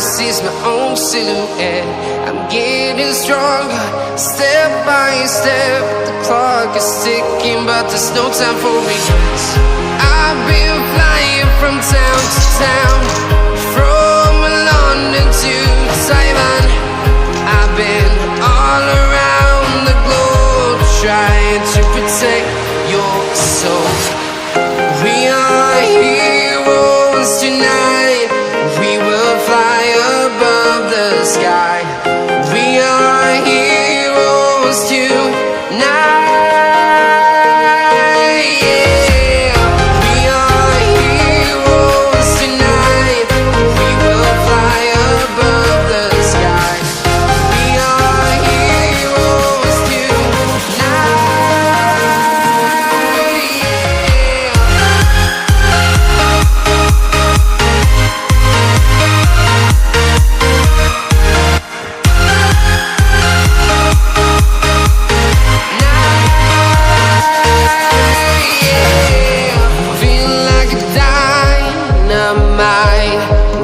sees my own silhouette. I'm getting stronger, step by step. The clock is ticking, but there's no time for regrets. I've been flying from town to town, from London to Taiwan. I've been all around the globe, trying to protect your soul. We are heroes tonight. We will fly above the sky. We are heroes tonight. Yeah. We are heroes tonight. We will fly above the sky. We are heroes tonight.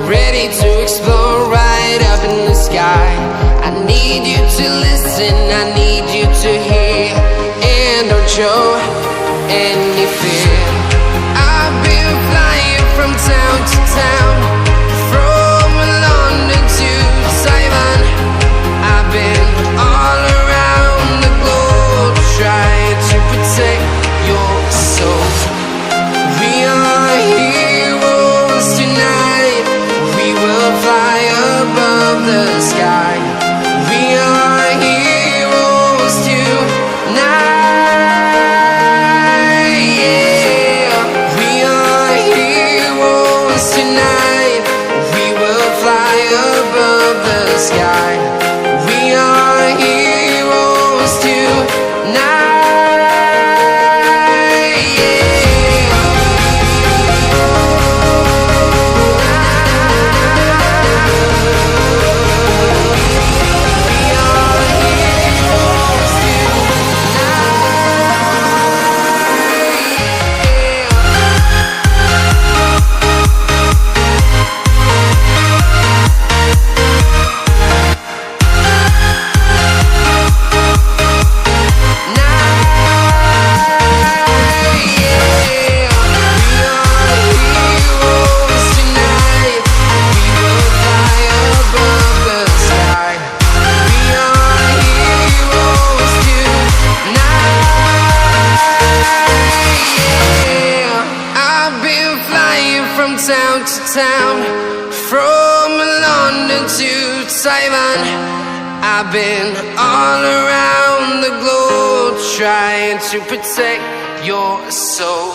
Ready to explore right up in the sky. I need you to listen, I need you to hear, and don't show any fear. I've been flying from town to town, from London to Taiwan. I've been all around the globe, trying to protect your soul. We are heroes tonight. We will fly above the sky. We are heroes tonight. Yeah. We are heroes tonight. We will fly above the sky. We are heroes tonight. Town to town, from London to Taiwan. I've been all around the globe, trying to protect your soul.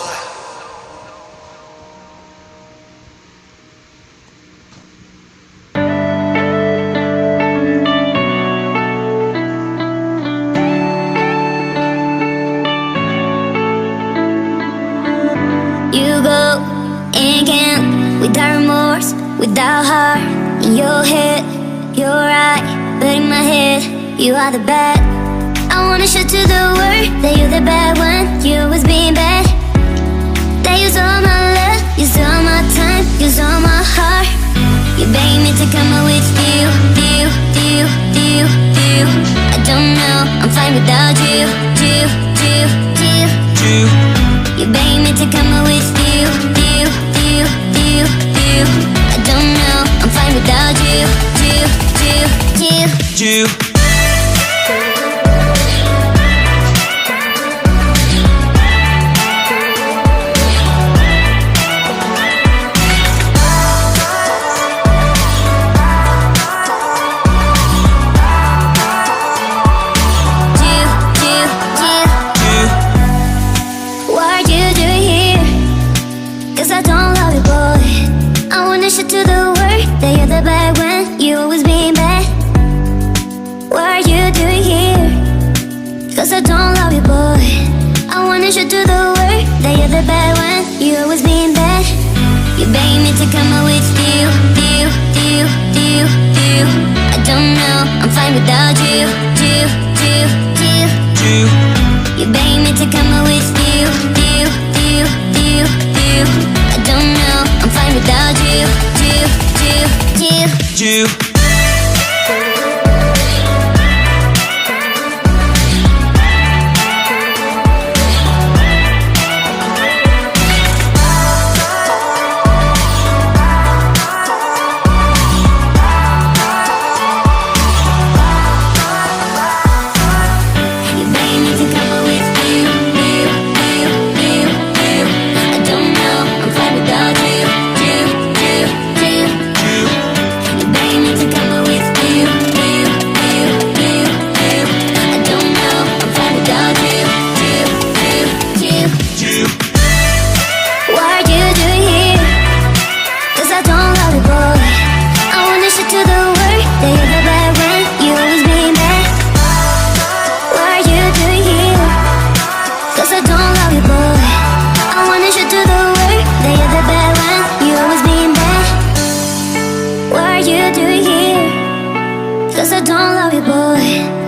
You go and can't, without remorse, without heart. In your head, you're right, but in my head, you are the bad. I wanna show to the world that you're the bad one. You was being bad. That use all my love, use all my time, use all my heart. You begged me to come up with you. I don't know, I'm fine without you. You begged me to come up with you. I don't know, I'm fine without you. What are you doing here? 'Cause I don't love you, boy. I wanna show to the world that you're the bad one. You always being bad. What are you doing here? 'Cause I don't love you, boy. I wanna show to the world that you're the bad one. You always being bad. You begged me to come up with you. I don't know, I'm fine without you. You begged me to come up with you. I don't know, I'm fine without you. you. Cause I don't love you, boy.